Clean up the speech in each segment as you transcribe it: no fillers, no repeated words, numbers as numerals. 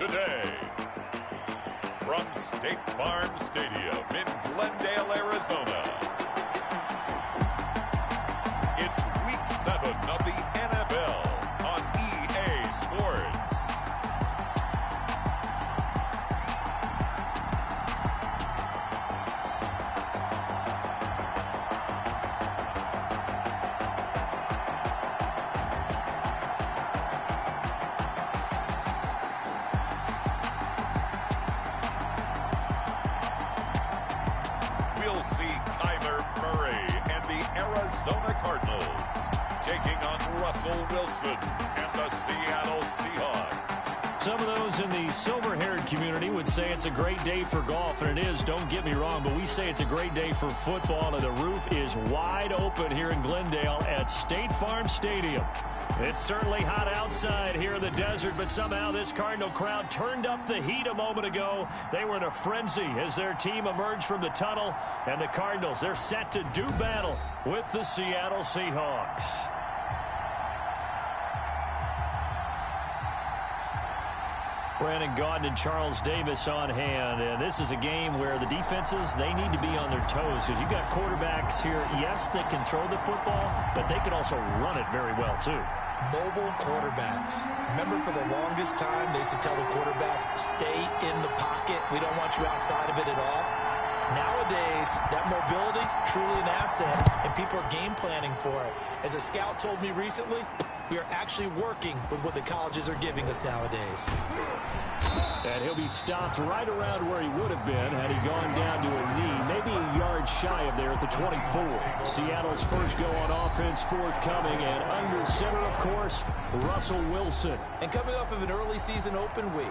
today. From State Farm Stadium in Glendale, Arizona, it's Week 7 of the NFL on EA Sports. We'll see Kyler Murray and the Arizona Cardinals taking on Russell Wilson and the Seattle Seahawks. Some of those in the silver-haired community would say it's a great day for golf, and it is, don't get me wrong, but we say it's a great day for football, and the roof is wide open here in Glendale at State Farm Stadium. It's certainly hot outside here in the desert, but somehow this Cardinal crowd turned up the heat a moment ago. They were in a frenzy as their team emerged from the tunnel, and the Cardinals, they're set to do battle with the Seattle Seahawks. Brandon Gaudin and Charles Davis on hand, and this is a game where the defenses, they need to be on their toes because you've got quarterbacks here, yes, that can throw the football, but they can also run it very well too. Mobile quarterbacks. Remember, for the longest time, they used to tell the quarterbacks, stay in the pocket. We don't want you outside of it at all. Nowadays, that mobility, truly an asset, and people are game planning for it. As a scout told me recently, we are actually working with what the colleges are giving us nowadays. And he'll be stopped right around where he would have been had he gone down to a knee, maybe a yard shy of there at the 24. Seattle's first go on offense forthcoming, and under center, of course, Russell Wilson. And coming off of an early season open week.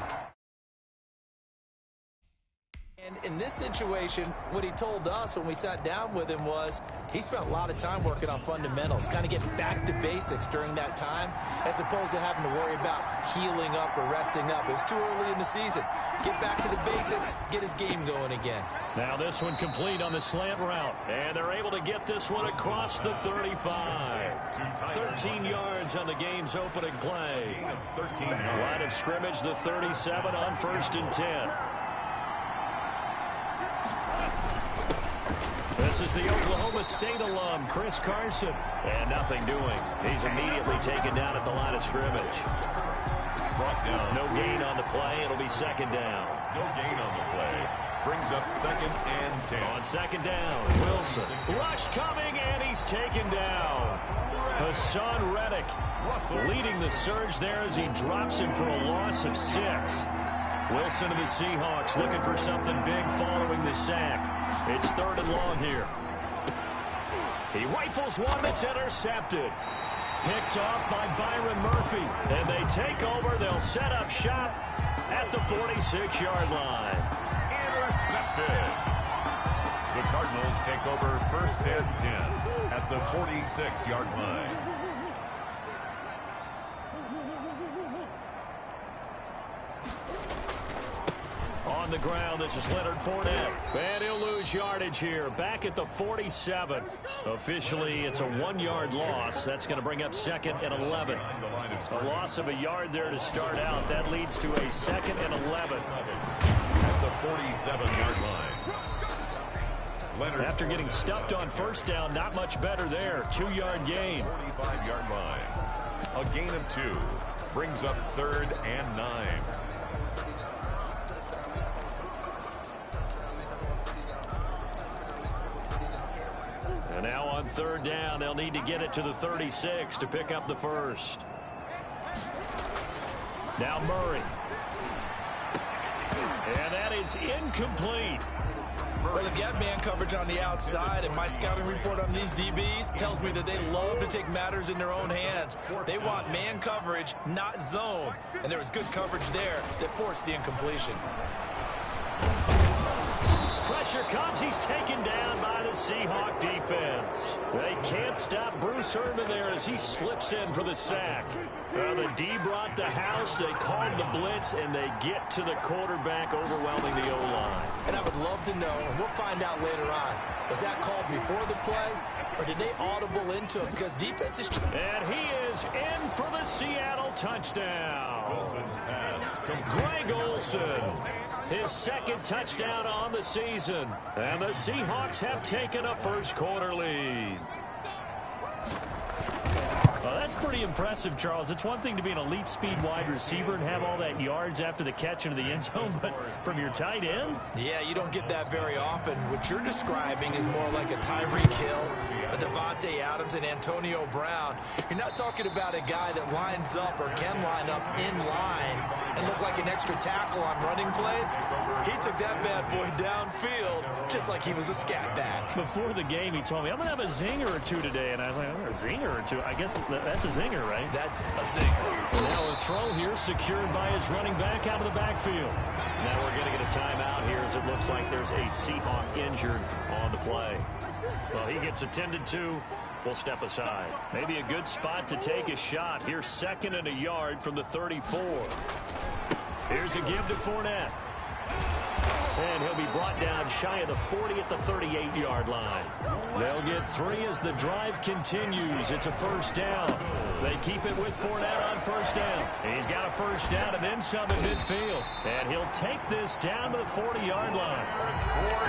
And in this situation, what he told us when we sat down with him was he spent a lot of time working on fundamentals, kind of getting back to basics during that time, as opposed to having to worry about healing up or resting up. It was too early in the season. Get back to the basics, get his game going again. Now this one complete on the slant route, and they're able to get this one across the 35. 13 yards on the game's opening play. Line of scrimmage, the 37 on 1st and 10. This is the Oklahoma State alum, Chris Carson. And nothing doing. He's immediately taken down at the line of scrimmage. Brought down. No gain on the play. It'll be 2nd down. No gain on the play. Brings up 2nd and 10. On 2nd down, Wilson. Rush coming, and he's taken down. Hassan Reddick leading the surge there as he drops him for a loss of 6. Wilson and the Seahawks looking for something big following the sack. It's 3rd and long here. He rifles one that's intercepted. Picked off by Byron Murphy. And they take over. They'll set up shop at the 46-yard line. Intercepted. The Cardinals take over 1st and 10 at the 46-yard line. On the ground, this is Leonard Fournette. And he'll lose yardage here. Back at the 47. Officially, it's a 1-yard loss. That's going to bring up 2nd and 11. A loss of a yard there to start out. That leads to a 2nd and 11. At the 47-yard line. Leonard After getting stuffed on 1st down, not much better there. 2-yard gain. 45-yard line. A gain of 2. Brings up 3rd and 9. And now on 3rd down, they'll need to get it to the 36 to pick up the 1st. Now Murray. And that is incomplete. Well, they've got man coverage on the outside, and my scouting report on these DBs tells me that they love to take matters in their own hands. They want man coverage, not zone. And there was good coverage there that forced the incompletion. Pressure comes. He's taken down by the Seahawk defense. They can't stop Bruce Irvin there as he slips in for the sack. The D brought the house. They called the blitz, and they get to the quarterback, overwhelming the O-line. And I would love to know, and we'll find out later on, was that called before the play, or did they audible into it? Because defense is... And he is in for the Seattle touchdown. Wilson's pass Greg Olsen, his second touchdown on the season. And the Seahawks have taken a first quarter lead. Well, that's pretty impressive, Charles. It's one thing to be an elite speed wide receiver and have all that yards after the catch into the end zone, but from your tight end? Yeah, you don't get that very often. What you're describing is more like a Tyreek Hill, a Devontae Adams, and Antonio Brown. You're not talking about a guy that lines up or can line up in line and look like an extra tackle on running plays. He took that bad boy downfield just like he was a scat back. Before the game, he told me, I'm going to have a zinger or two today. And I was like, a zinger or two? I guess that's a zinger, right? That's a zinger. Now a throw here secured by his running back out of the backfield. Now we're going to get a timeout here as it looks like there's a Seahawk injured on the play. Well, he gets attended to. We'll step aside. Maybe a good spot to take a shot. Here's 2nd and a yard from the 34. Here's a give to Fournette. And he'll be brought down shy of the 40 at the 38-yard line. They'll get 3 as the drive continues. It's a first down. They keep it with Fournette on first down. He's got a first down and then some at midfield. And he'll take this down to the 40-yard line.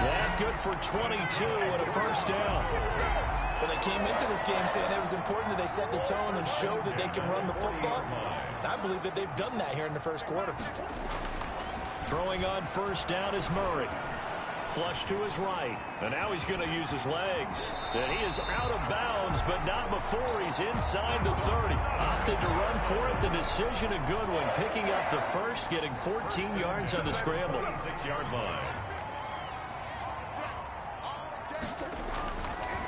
That good for 22 and a first down. Well, they came into this game saying it was important that they set the tone and show that they can run the football. And I believe that they've done that here in the first quarter. Throwing on first down is Murray. Flush to his right. And now he's going to use his legs. And he is out of bounds, but not before he's inside the 30. Opted to run for it. The decision, a good one. Picking up the first, getting 14 yards on the scramble. 6-yard line.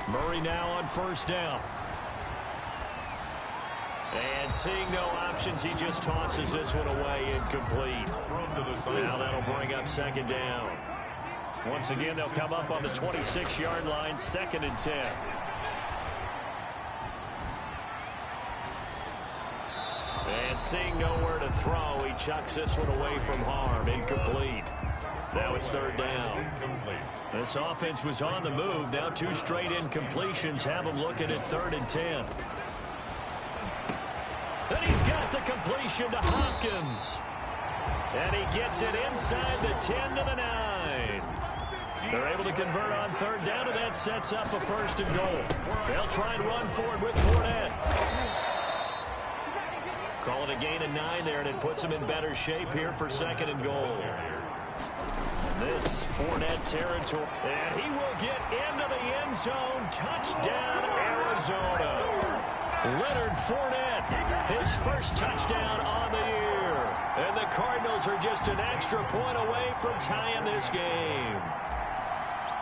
Murray now on first down. And seeing no options, he just tosses this one away, incomplete. Now that'll bring up 2nd down. Once again, they'll come up on the 26-yard line, 2nd and 10. And seeing nowhere to throw, he chucks this one away from harm, incomplete. Now it's 3rd down. This offense was on the move. Now 2 straight incompletions have them looking at 3rd and 10. And he's got the completion to Hopkins. And he gets it inside the 10 to the 9. They're able to convert on 3rd down, and that sets up a 1st and goal. They'll try and run forward with Fournette. Call it a gain of 9 there, and it puts them in better shape here for 2nd and goal. This Fournette territory. And he will get into the end zone. Touchdown, Arizona. Leonard Fournette, his first touchdown on the year. And the Cardinals are just an extra point away from tying this game.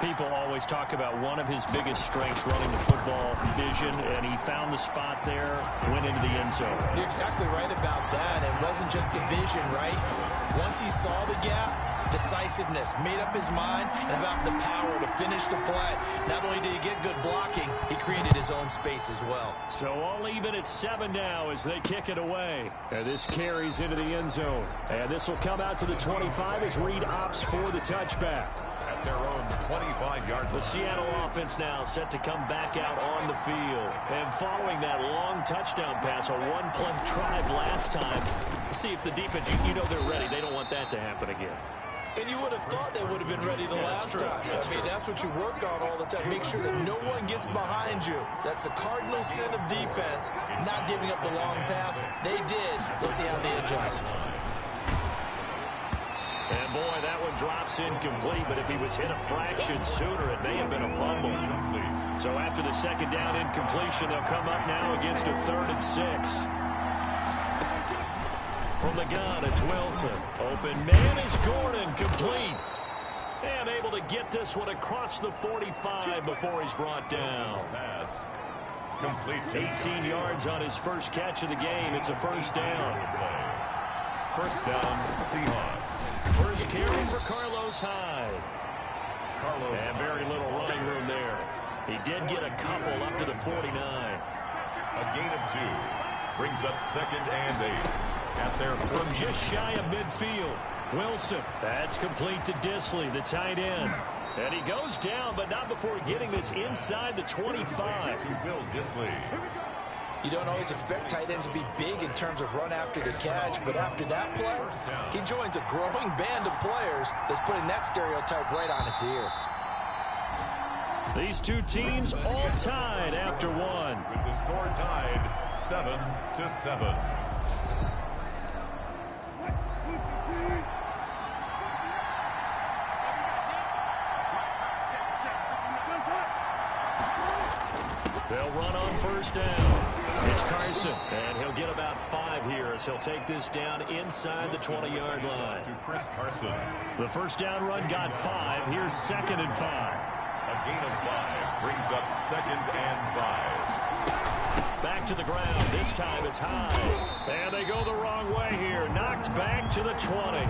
People always talk about one of his biggest strengths running the football, vision, and he found the spot there, went into the end zone. You're exactly right about that. It wasn't just the vision, right? Once he saw the gap, decisiveness, made up his mind, and about the power to finish the play. Not only did he get good blocking, he created his own space as well. So all even at 7 now as they kick it away. And this carries into the end zone. And this will come out to the 25 as Reed opts for the touchback. At their own 25-yard line. The Seattle offense now set to come back out on the field. And following that long touchdown pass, a one-play drive last time, see if the defense, you know they're ready. They don't want that to happen again. And you would have thought they would have been ready the last time. That's what you work on all the time. Make sure that no one gets behind you. That's the cardinal sin of defense, not giving up the long pass. They did. Let's see how they adjust. And boy, that one drops incomplete, but if he was hit a fraction sooner, it may have been a fumble. So after the 2nd down incompletion, they'll come up now against a 3rd and 6. From the gun, it's Wilson. Open man is Gordon, complete. And able to get this one across the 45 before he's brought down. Complete. 18 yards on his first catch of the game. It's a first down. First down, Seahawks. First carry for Carlos Hyde. And very little running room there. He did get a couple up to the 49. A gain of 2. Brings up 2nd and 8. At their from just shy of midfield. Wilson. That's complete to Disley, the tight end. And he goes down, but not before getting this inside the 25. To Will Disley. You don't always expect tight ends to be big in terms of run after the catch, but after that play, he joins a growing band of players that's putting that stereotype right on its ear. These two teams all tied after one. With the score tied 7-7. They'll run on first down. It's Carson, and he'll get about 5 here as he'll take this down inside the 20-yard line. To Chris Carson. The first down run got 5. Here's 2nd and 5. A gain of 5 brings up 2nd and 5. Back to the ground. This time it's high. And they go the wrong way here. Knocked back to the 20.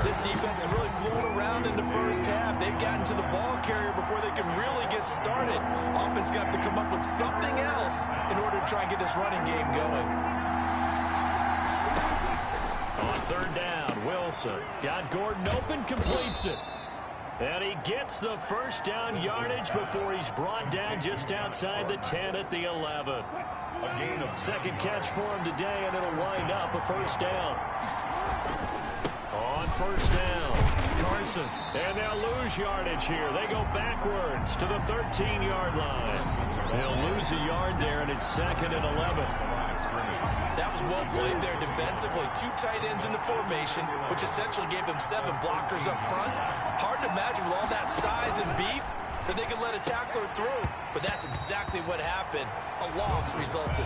This defense is really flown around in the first half. They've gotten to the ball carrier before they can really get started. Offense got to come up with something else in order to try and get this running game going. On third down, Wilson got Gordon open, completes it. And he gets the first down yardage before he's brought down just outside the 10 at the 11. Second catch for him today, and it'll wind up a first down. On first down, Carson, and they'll lose yardage here. They go backwards to the 13-yard line. They'll lose a yard there, and it's 2nd and 11. That was well played there defensively. 2 tight ends in the formation, which essentially gave them 7 blockers up front. Hard to imagine with all that size and beef that they could let a tackler through, but that's exactly what happened. A loss resulted.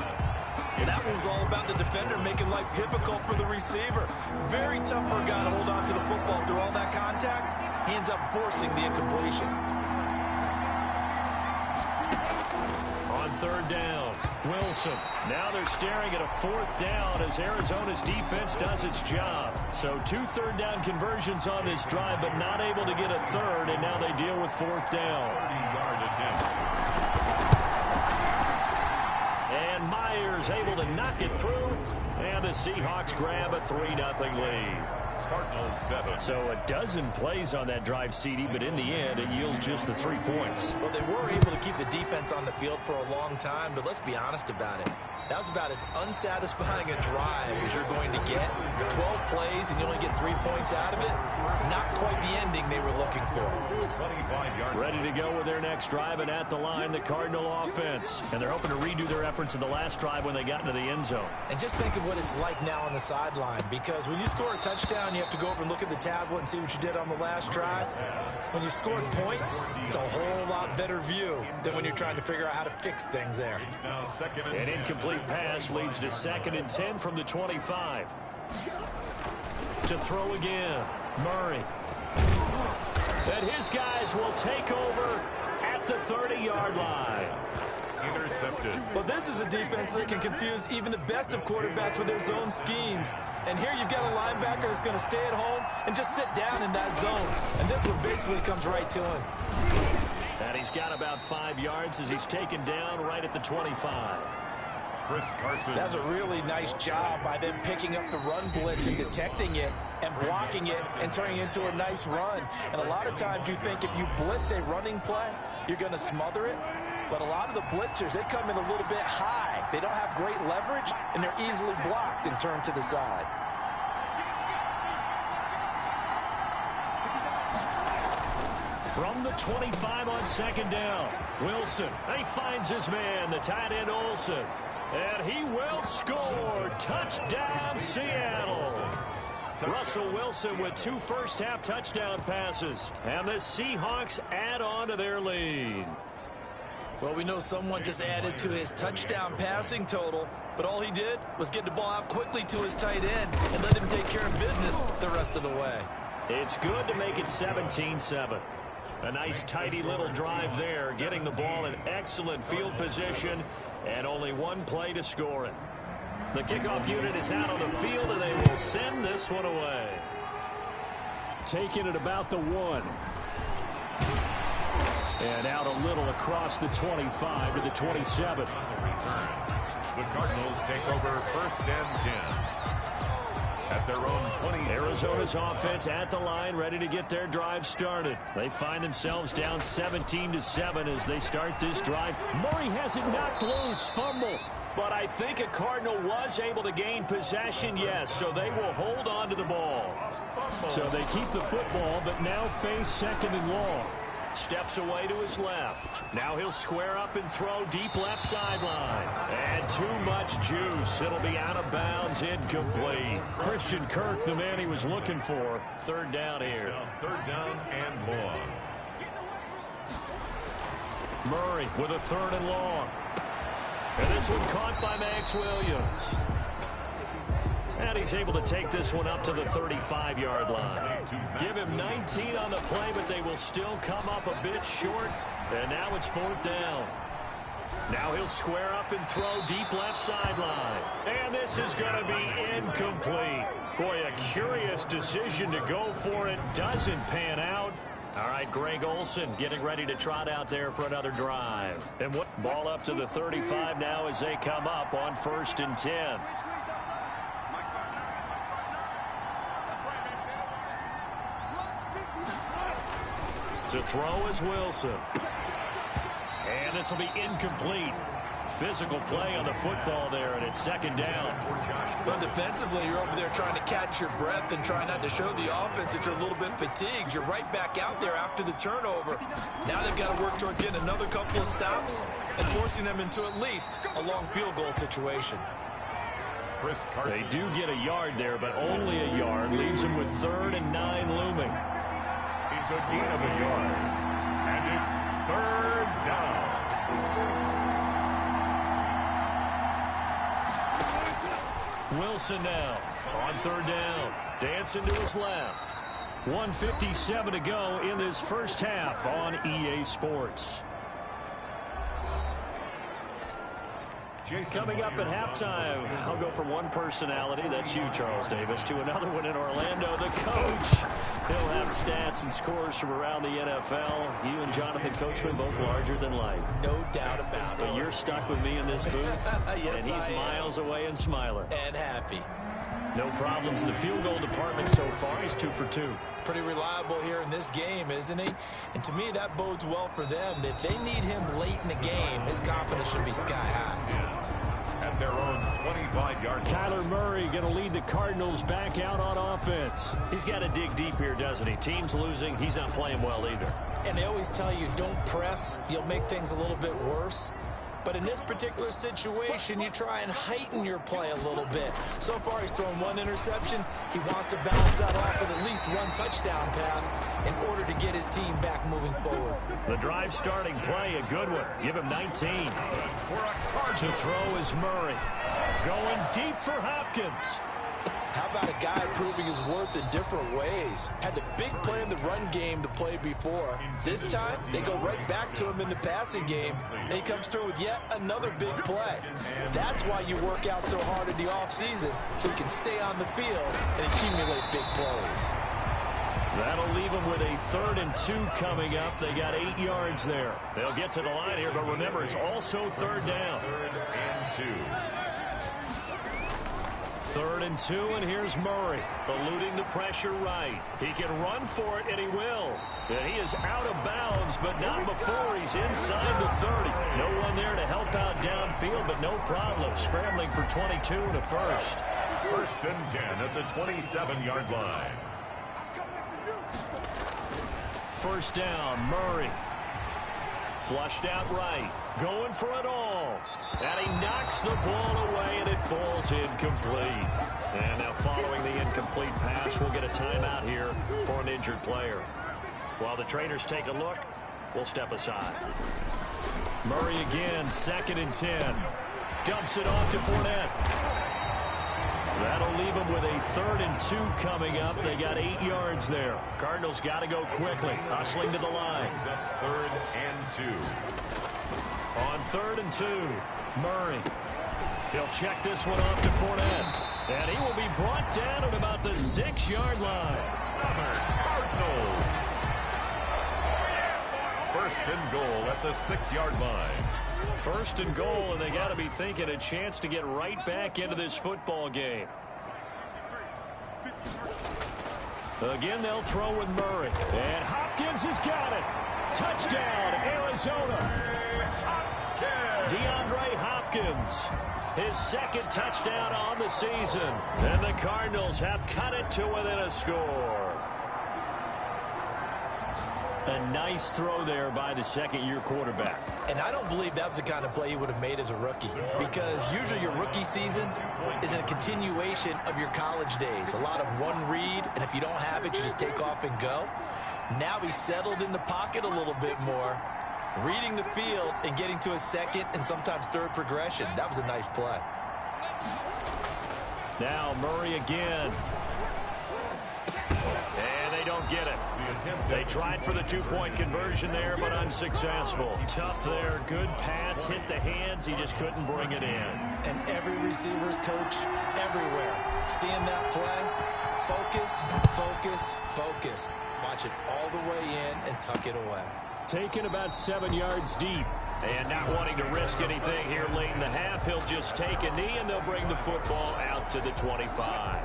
And that one was all about the defender making life difficult for the receiver. Very tough for a guy to hold on to the football through all that contact. He ends up forcing the incompletion. On third down, Wilson. Now they're staring at a 4th down as Arizona's defense does its job. So 2 third-down conversions on this drive, but not able to get a third, and now they deal with 4th down. 30-yard attempt. And Myers able to knock it through, and the Seahawks grab a 3-0 lead. Cardinals 7. So a dozen plays on that drive, CD, but in the end, it yields just the 3 points. Well, they were able to keep the defense on the field for a long time, but let's be honest about it. That was about as unsatisfying a drive as you're going to get. 12 plays and you only get 3 points out of it. Not quite the ending they were looking for. Ready to go with their next drive, and at the line, the Cardinal offense. And they're hoping to redo their efforts in the last drive when they got into the end zone. And just think of what it's like now on the sideline, because when you score a touchdown, you have to go over and look at the tablet and see what you did on the last drive. When you scored points, it's a whole lot better view than when you're trying to figure out how to fix things there. An incomplete pass leads to 2nd and 10 from the 25. To throw again, Murray. And his guys will take over at the 30-yard line. Intercepted. But this is a defense that can confuse even the best of quarterbacks with their zone schemes. And here you've got a linebacker that's going to stay at home and just sit down in that zone. And this one basically comes right to him. And he's got about 5 yards as he's taken down right at the 25. Chris Carson. That's a really nice job by them picking up the run blitz and detecting it and blocking it and turning it into a nice run. And a lot of times you think if you blitz a running play, you're going to smother it. But a lot of the blitzers, they come in a little bit high. They don't have great leverage, and they're easily blocked and turned to the side. From the 25 on 2nd down, Wilson. He finds his man, the tight end Olsen. And he will score. Touchdown, Seattle. Russell Wilson with 2 first-half touchdown passes. And the Seahawks add on to their lead. Well, we know someone just added to his touchdown passing total, but all he did was get the ball out quickly to his tight end and let him take care of business the rest of the way. It's good to make it 17-7. A nice, tidy little drive there, getting the ball in excellent field position, and only 1 play to score it. The kickoff unit is out on the field, and they will send this one away. Taking it about the 1. And out a little across the 25 to the 27. The Cardinals take over 1st and 10. at their own 20. Arizona's offense at the line, ready to get their drive started. They find themselves down 17-7 as they start this drive. Murray has it knocked loose, fumble. But I think a Cardinal was able to gain possession, yes, so they will hold on to the ball. So they keep the football, but now face second and long. Steps away to his left. Now he'll square up and throw deep left sideline. And too much juice. It'll be out of bounds, incomplete. Christian Kirk, the man he was looking for. Third down here. Third down and long. Murray with a third and long. And this one caught by Max Williams. And he's able to take this one up to the 35-yard line. Give him 19 on the play, but they will still come up a bit short. And now it's fourth down. Now he'll square up and throw deep left sideline. And this is going to be incomplete. Boy, a curious decision to go for it. Doesn't pan out. All right, Greg Olsen getting ready to trot out there for another drive. And what ball up to the 35 now as they come up on 1st and 10. To throw is Wilson. And this will be incomplete. Physical play on the football there, and it's second down. But defensively, you're over there trying to catch your breath and try not to show the offense that you're a little bit fatigued. You're right back out there after the turnover. Now they've got to work towards getting another couple of stops and forcing them into at least a long field goal situation. They do get a yard there, but only a yard. Leaves them with 3rd and 9 looming. It's a gain of a yard, and it's third down. Wilson now on 3rd down. Dancing to his left. 1:57 to go in this first half on EA Sports. Coming up at halftime, I'll go from one personality, that's you, Charles Davis, to another one in Orlando, the coach. He'll have stats and scores from around the NFL. You and Jonathan Coachman both larger than life. No doubt about it. But you're stuck with me in this booth, yes, and he's miles away and smiling. And happy. No problems in the field goal department so far. He's 2 for 2. Pretty reliable here in this game, isn't he? And to me, that bodes well for them. If they need him late in the game, his confidence should be sky high. At their own 25-yard line. Kyler Murray going to lead the Cardinals back out on offense. He's got to dig deep here, doesn't he? Team's losing. He's not playing well either. And they always tell you, don't press. You'll make things a little bit worse. But in this particular situation, you try and heighten your play a little bit. So far, he's thrown 1 interception. He wants to bounce that off with at least 1 touchdown pass in order to get his team back moving forward. The drive starting play, a good one. Give him 19. To throw is Murray. Going deep for Hopkins. How about a guy proving his worth in different ways? Had the big play in the run game to play before. This time, they go right back to him in the passing game, and he comes through with yet another big play. That's why you work out so hard in the offseason, so you can stay on the field and accumulate big plays. That'll leave them with a 3rd and 2 coming up. They got 8 yards there. They'll get to the line here, but remember, it's also 3rd down. 3rd and 2. 3rd and 2, and here's Murray, eluding the pressure right. He can run for it, and he will. And he is out of bounds, but not before he's inside the 30. No one there to help out downfield, but no problem. Scrambling for 22 and a first. 1st and 10 at the 27-yard line. 1st down, Murray. Flushed out right. Going for it all. And he knocks the ball away, and it falls incomplete. And now following the incomplete pass, we'll get a timeout here for an injured player. While the trainers take a look, we'll step aside. Murray again, 2nd and 10. Dumps it off to Fournette. That'll leave them with a 3rd and 2 coming up. They got 8 yards there. Cardinals got to go quickly. Hustling to the line. 3rd and 2. On 3rd and 2, Murray. He'll check this one off to Fournette. And he will be brought down at about the 6-yard line. Cardinals. 1st and goal at the 6-yard line. 1st and goal, and they got to be thinking a chance to get right back into this football game. Again, they'll throw with Murray. And Hopkins has got it. Touchdown, Arizona. DeAndre Hopkins, his second touchdown on the season. And the Cardinals have cut it to within a score. A nice throw there by the second-year quarterback. And I don't believe that was the kind of play he would have made as a rookie, because usually your rookie season is a continuation of your college days. A lot of one read, and if you don't have it, you just take off and go. Now he's settled in the pocket a little bit more, reading the field and getting to a second and sometimes third progression. That was a nice play. Now Murray again. And they don't get it. They tried for the two-point conversion there, but unsuccessful. Tough there. Good pass. Hit the hands. He just couldn't bring it in. And every receiver's coach everywhere, seeing that play, focus, focus, focus. Watch it all the way in and tuck it away. Taken about 7 yards deep. And not wanting to risk anything here late in the half, he'll just take a knee, and they'll bring the football out to the 25.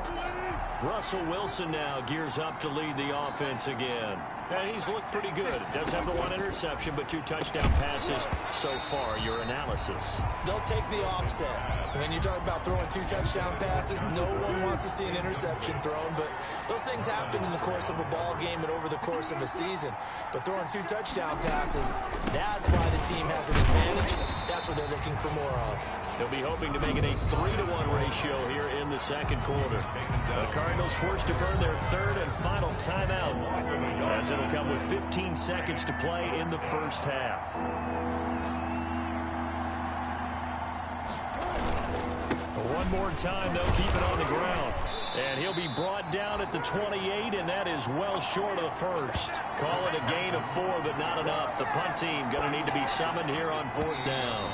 Russell Wilson now gears up to lead the offense again. And he's looked pretty good. Does have the one interception, but 2 touchdown passes so far. Your analysis? They'll take the offset. When you talk about throwing 2 touchdown passes, no one wants to see an interception thrown, but those things happen in the course of a ball game and over the course of a season. But throwing 2 touchdown passes, that's why the team has an advantage. That's what they're looking for more of. They'll be hoping to make it a 3-to-1 ratio here in the second quarter. The Cardinals forced to burn their third and final timeout, as it'll come with 15 seconds to play in the first half. One more time, they'll keep it on the ground. And he'll be brought down at the 28, and that is well short of the first. Call it a gain of 4, but not enough. The punt team going to need to be summoned here on 4th down.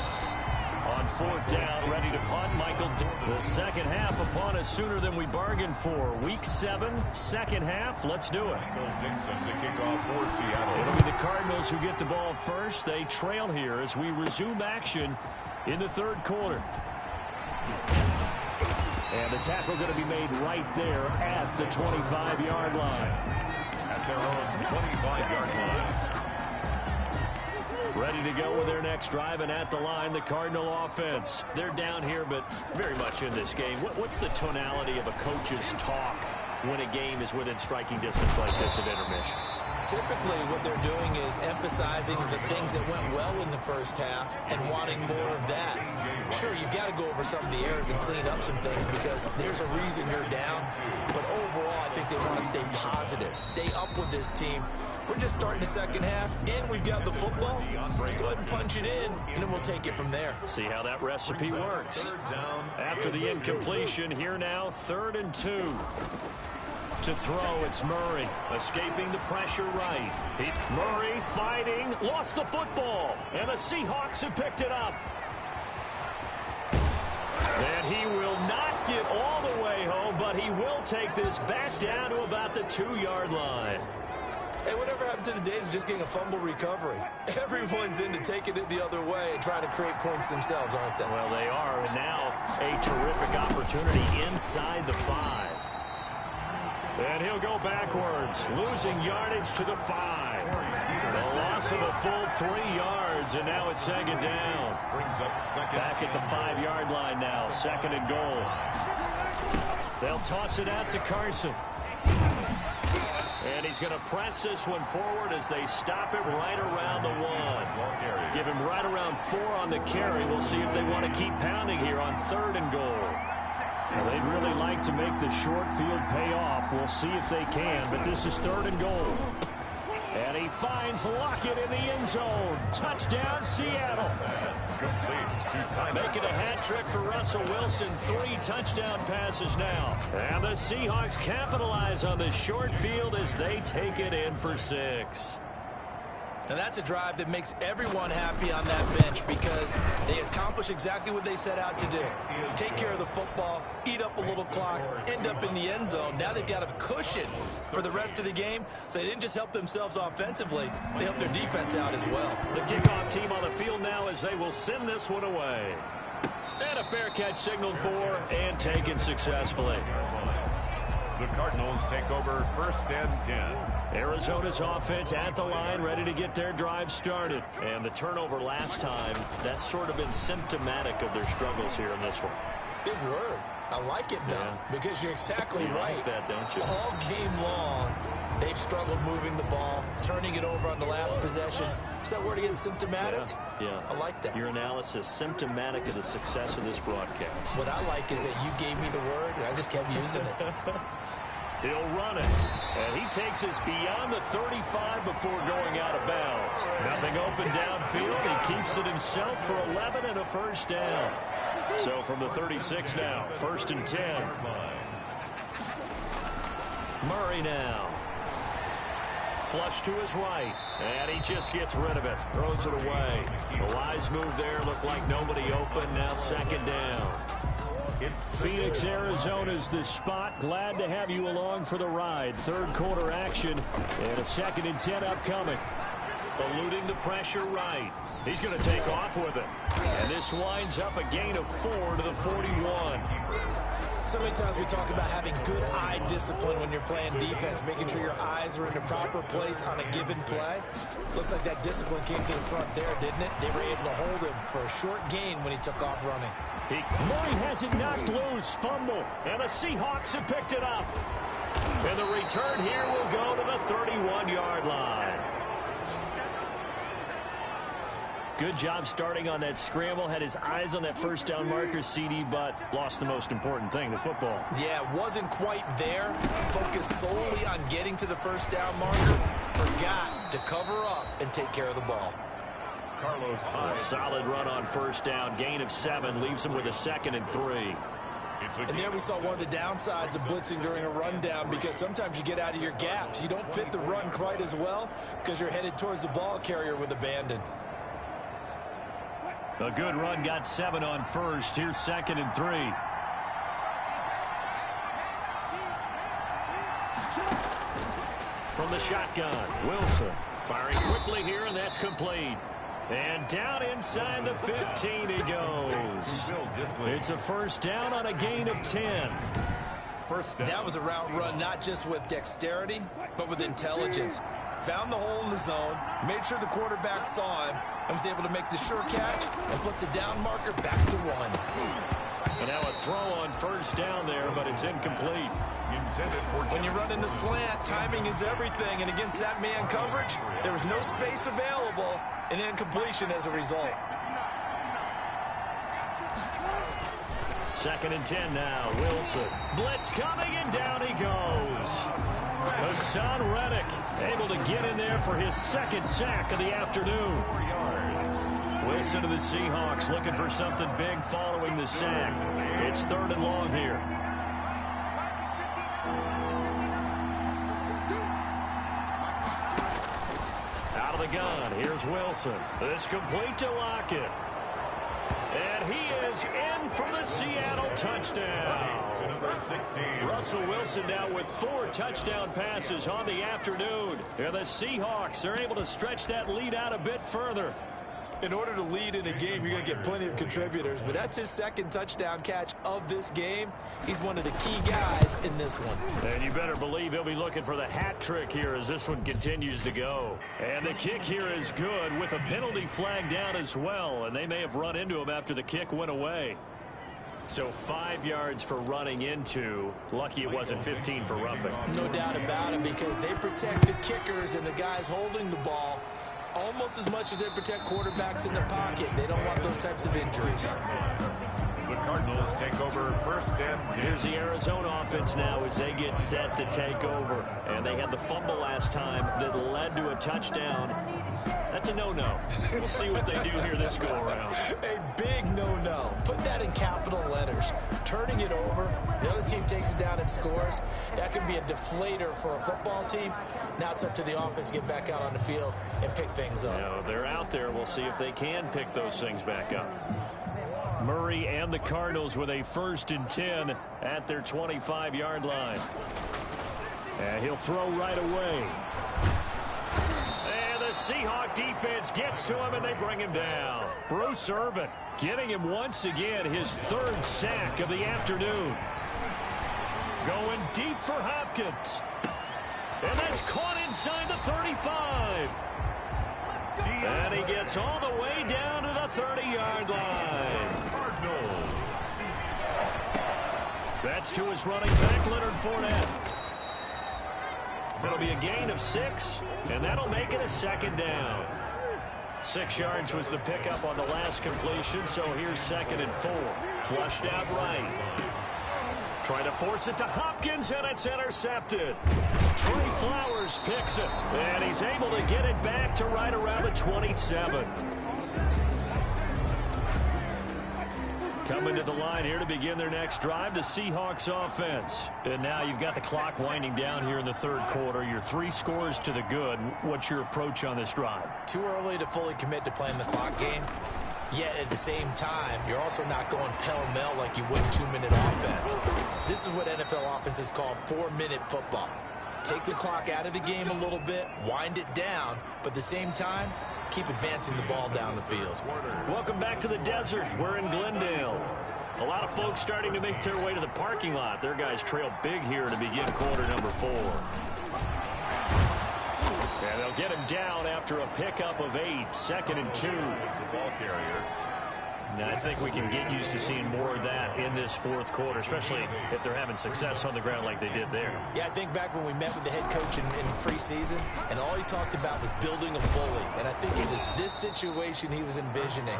On 4th down, ready to punt, Michael. The second half upon us sooner than we bargained for. Week 7, second half. Let's do it. It'll be the Cardinals who get the ball first. They trail here as we resume action in the third quarter. And the tackle going to be made right there at the 25-yard line. At their own 25-yard line. Ready to go with their next drive, and at the line, the Cardinal offense. They're down here, but very much in this game. What's the tonality of a coach's talk when a game is within striking distance like this of intermission? Typically, what they're doing is emphasizing the things that went well in the first half and wanting more of that. Sure, you've got to go over some of the errors and clean up some things because there's a reason you're down. But overall, I think they want to stay positive, stay up with this team. We're just starting the second half, and we've got the football. Let's go ahead and punch it in, and then we'll take it from there. See how that recipe works. After the incompletion, here now, 3rd and 2. To throw, it's Murray, escaping the pressure right. Murray fighting, lost the football, and the Seahawks have picked it up. And he will not get all the way home, but he will take this back down to about the 2-yard line. Hey, whatever happened to the days of just getting a fumble recovery? Everyone's into taking it the other way and trying to create points themselves, aren't they? Well, they are, and now a terrific opportunity inside the 5. And he'll go backwards, losing yardage to the 5. A loss of a full 3 yards, and now it's 2nd down. Back at the 5-yard line now, 2nd and goal. They'll toss it out to Carson. And he's going to press this one forward as they stop it right around the 1. Give him right around 4 on the carry. We'll see if they want to keep pounding here on 3rd and goal. Well, they'd really like to make the short field pay off. We'll see if they can, but this is 3rd and goal. And he finds Lockett in the end zone. Touchdown, Seattle. Making a hat trick for Russell Wilson. 3 touchdown passes now. And the Seahawks capitalize on this short field as they take it in for 6. And that's a drive that makes everyone happy on that bench because they accomplish exactly what they set out to do. Take care of the football, eat up a little clock, end up in the end zone. Now they've got a cushion for the rest of the game, so they didn't just help themselves offensively, they helped their defense out as well. The kickoff team on the field now as they will send this one away. And a fair catch signaled for and taken successfully. The Cardinals take over 1st and 10. Arizona's offense at the line, ready to get their drive started. And the turnover last time, that's sort of been symptomatic of their struggles here in this one. Big word. I like it, though, because you're exactly right. Like that, don't you? All game long, they've struggled moving the ball, turning it over on the last possession. Is that word again, symptomatic? Yeah. I like that. Your analysis, symptomatic of the success of this broadcast. What I like is that you gave me the word, and I just kept using it. He'll run it, and he takes us beyond the 35 before going out of bounds. Nothing open downfield. He keeps it himself for 11 and a first down. So from the 36 now, 1st and 10. Murray now. Flush to his right, and he just gets rid of it. Throws it away. A wise move there. Looked like nobody open. Now 2nd down. Phoenix, Arizona's the spot. Glad to have you along for the ride. 3rd quarter action, and a 2nd and 10 upcoming. Eluding the pressure right. He's going to take off with it. And this winds up a gain of 4 to the 41. So many times we talk about having good eye discipline when you're playing defense, making sure your eyes are in the proper place on a given play. Looks like that discipline came to the front there, didn't it? They were able to hold him for a short gain when he took off running. Murray has it knocked loose. Fumble. And the Seahawks have picked it up. And the return here will go to the 31-yard line. Good job starting on that scramble. Had his eyes on that first down marker, CD, but lost the most important thing, the football. Yeah, wasn't quite there. Focused solely on getting to the first down marker. Forgot to cover up and take care of the ball. A solid run on first down. Gain of 7. Leaves him with a 2nd and 3. And there we saw one of the downsides of blitzing during a rundown, because sometimes you get out of your gaps. You don't fit the run quite as well because you're headed towards the ball carrier with abandon. A good run, got 7 on first. Here's 2nd and 3. From the shotgun, Wilson firing quickly here, and that's complete. And down inside the 15 he goes. It's a first down on a gain of 10. That was a route run not just with dexterity, but with intelligence. Found the hole in the zone, made sure the quarterback saw him, and was able to make the sure catch and flip the down marker back to 1. And now a throw on first down there, but it's incomplete. When you run in the slant, timing is everything, and against that man coverage, there was no space available, and incompletion as a result. 2nd and 10 now. Wilson. Blitz coming, and down he goes. Hassan Reddick able to get in there for his 2nd sack of the afternoon. Wilson to the Seahawks looking for something big following the sack. It's 3rd and long here. Out of the gun. Here's Wilson. It's complete to Lockett. And he is in for the Seattle touchdown. Russell Wilson now with 4 touchdown passes on the afternoon. And the Seahawks are able to stretch that lead out a bit further. In order to lead in a game, you're going to get plenty of contributors, but that's his 2nd touchdown catch of this game. He's one of the key guys in this one. And you better believe he'll be looking for the hat trick here as this one continues to go. And the kick here is good with a penalty flag down as well, and they may have run into him after the kick went away. So 5 yards for running into. Lucky it wasn't 15 for roughing. No doubt about it, because they protect the kickers and the guys holding the ball almost as much as they protect quarterbacks in the pocket. They don't want those types of injuries. The Cardinals take over 1st and 10. Here's the Arizona offense now as they get set to take over. And they had the fumble last time that led to a touchdown. That's a no-no. We'll see what they do here this go-around. A big no-no. Put that in capital letters. Turning it over, the other team takes it down and scores. That can be a deflator for a football team. Now it's up to the offense to get back out on the field and pick things up. You know, they're out there. We'll see if they can pick those things back up. Murray and the Cardinals with a 1st and 10 at their 25-yard line. And he'll throw right away. And the Seahawk defense gets to him, and they bring him down. Bruce Irvin getting him once again his 3rd sack of the afternoon. Going deep for Hopkins. And that's caught inside the 35. And he gets all the way down to the 30-yard line. Cardinals. That's to his running back, Leonard Fournette. It'll be a gain of 6, and that'll make it a second down. 6 yards was the pickup on the last completion, so here's 2nd and 4. Flushed out right. Trying to force it to Hopkins, and it's intercepted. Trey Flowers picks it, and he's able to get it back to right around the 27. Coming to the line here to begin their next drive, the Seahawks offense. And now you've got the clock winding down here in the 3rd quarter. You're 3 scores to the good. What's your approach on this drive? Too early to fully commit to playing the clock game. Yet at the same time, you're also not going pell-mell like you would 2-minute offense. This is what NFL offenses call 4-minute football. Take the clock out of the game a little bit, wind it down, but at the same time, keep advancing the ball down the field. Welcome back to the desert. We're in Glendale. A lot of folks starting to make their way to the parking lot. Their guys trail big here to begin quarter number 4. And they'll get him down after a pickup of 8, 2nd and 2. The ball carrier. Now, I think we can get used to seeing more of that in this 4th quarter, especially if they're having success on the ground like they did there. Yeah, I think back when we met with the head coach in preseason, and all he talked about was building a bully. And I think it was this situation he was envisioning.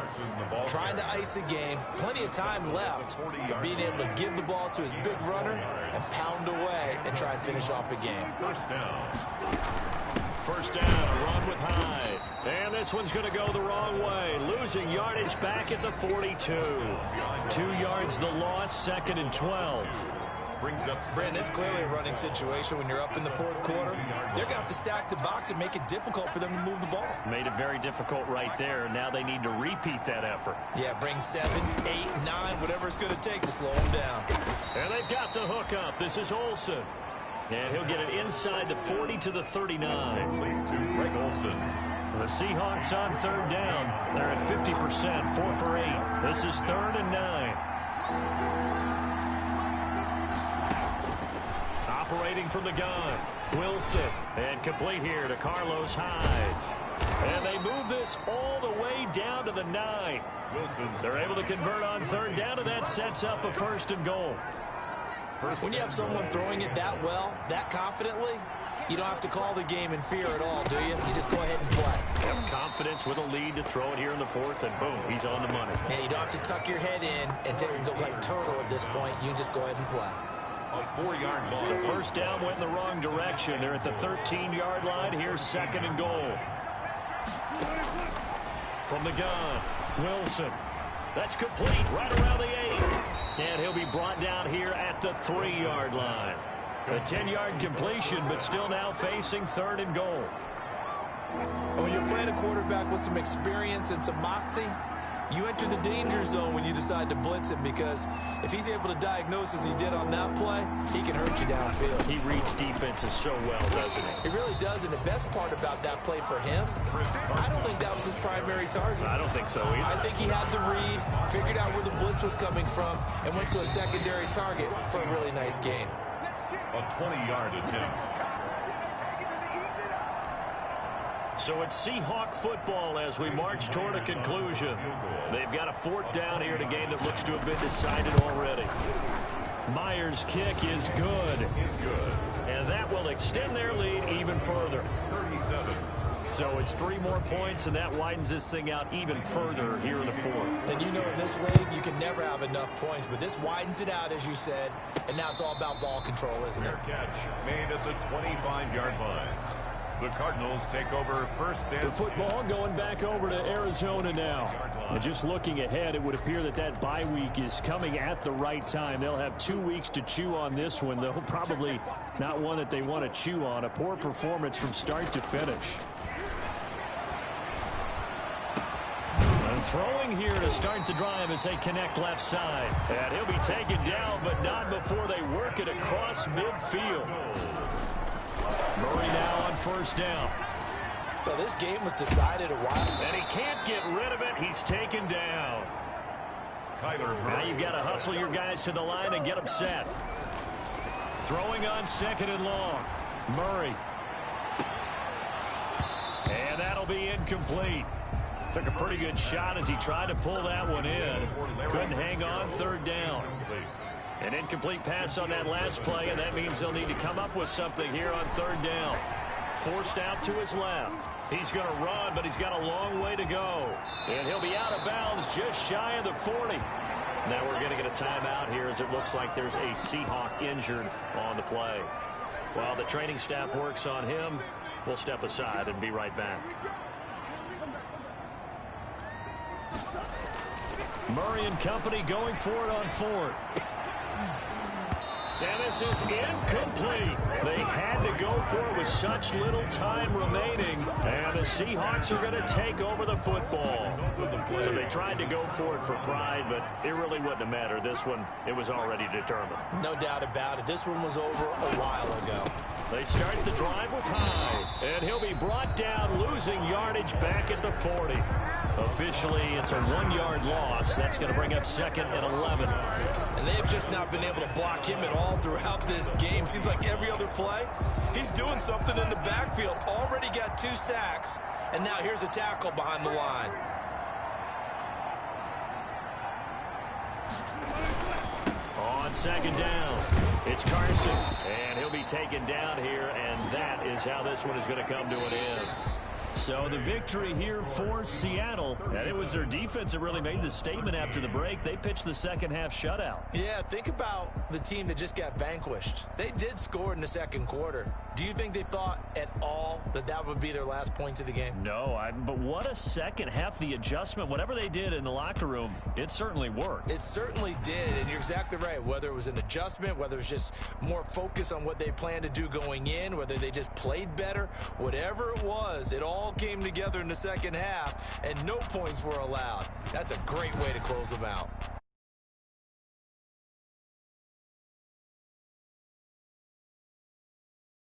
Trying to ice a game, plenty of time left, but being able to give the ball to his big runner and pound away and try and finish off a game. First down. First down, a run with Hyde. And this one's going to go the wrong way. Losing yardage back at the 42. 2 yards the loss, 2nd and 12. Brings up Brandon, it's clearly a running situation when you're up in the 4th quarter. They're going to have to stack the box and make it difficult for them to move the ball. Made it very difficult right there. Now they need to repeat that effort. Yeah, bring 7, 8, 9, whatever it's going to take to slow them down. And they've got the hook up. This is Olsen. And he'll get it inside the 40 to the 39. Lead to Greg Olsen. The Seahawks on 3rd down. They're at 50%, 4 for 8. This is 3rd and 9. Operating from the gun, Wilson. And complete here to Carlos Hyde. And they move this all the way down to the 9. They're able to convert on 3rd down, and that sets up a 1st and goal. When you have someone throwing it that well, that confidently, you don't have to call the game in fear at all, do you? You just go ahead and play. Have confidence with a lead to throw it here in the 4th, and boom, he's on the money. Yeah, you don't have to tuck your head in and go like turtle at this point. You just go ahead and play. A 4-yard ball. The first down went in the wrong direction. They're at the 13-yard line. Here's 2nd and goal. From the gun, Wilson. That's complete right around the 8. And he'll be brought down here at the 3-yard line. A 10-yard completion, but still now facing 3rd and goal. When you're playing a quarterback with some experience and some moxie, you enter the danger zone when you decide to blitz him, because if he's able to diagnose as he did on that play, he can hurt you downfield. He reads defenses so well, doesn't he? He really does, and the best part about that play for him, I don't think that was his primary target. I don't think so either. I think he had the read, figured out where the blitz was coming from, and went to a secondary target for a really nice gain. A 20-yard attempt. So it's Seahawk football as we march toward a conclusion. They've got a 4th down here in a game that looks to have been decided already. Myers' kick is good. And that will extend their lead even further. 37. So it's 3 more points, and that widens this thing out even further here in the 4th. And you know, in this league, you can never have enough points, but this widens it out, as you said, and now it's all about ball control, isn't it? Fair catch made at the 25-yard line. The Cardinals take over 1st and The football going back over to Arizona now. And just looking ahead, it would appear that bye week is coming at the right time. They'll have 2 weeks to chew on this one, though probably not one that they want to chew on. A poor performance from start to finish. And throwing here to start the drive as they connect left side. And he'll be taken down, but not before they work it across midfield. Murray now on 1st down. Well, this game was decided a while. And he can't get rid of it. He's taken down. Kyler Now you've got to hustle your guys to the line and get them set. Throwing on 2nd and long. Murray. And that'll be incomplete. Took a pretty good shot as he tried to pull that one in. Couldn't hang on 3rd down. An incomplete pass on that last play, and that means they'll need to come up with something here on 3rd down. Forced out to his left. He's going to run, but he's got a long way to go. And he'll be out of bounds just shy of the 40. Now we're going to get a timeout here as it looks like there's a Seahawk injured on the play. While the training staff works on him, we'll step aside and be right back. Murray and company going for it on 4th. And this is incomplete. They had to go for it with such little time remaining. And the Seahawks are going to take over the football. So they tried to go for it for pride, but it really wouldn't have mattered. This one, it was already determined. No doubt about it. This one was over a while ago. They start the drive with High. And he'll be brought down, losing yardage back at the 40. Officially, it's a 1-yard loss. That's going to bring up 2nd and 11. And they've just not been able to block him at all throughout this game. Seems like every other play, he's doing something in the backfield. Already got 2 sacks, and now here's a tackle behind the line. On 2nd down, it's Carson. And he'll be taken down here, and that is how this one is going to come to an end. So the victory here for Seattle, and it was their defense that really made the statement after the break. They pitched the second-half shutout. Yeah, think about the team that just got vanquished. They did score in the 2nd quarter. Do you think they thought at all that that would be their last points of the game? No, but what a second half. The adjustment, whatever they did in the locker room, it certainly worked. It certainly did, and you're exactly right. Whether it was an adjustment, whether it was just more focus on what they planned to do going in, whether they just played better, whatever it was, it all came together in the second half, and no points were allowed. That's a great way to close them out.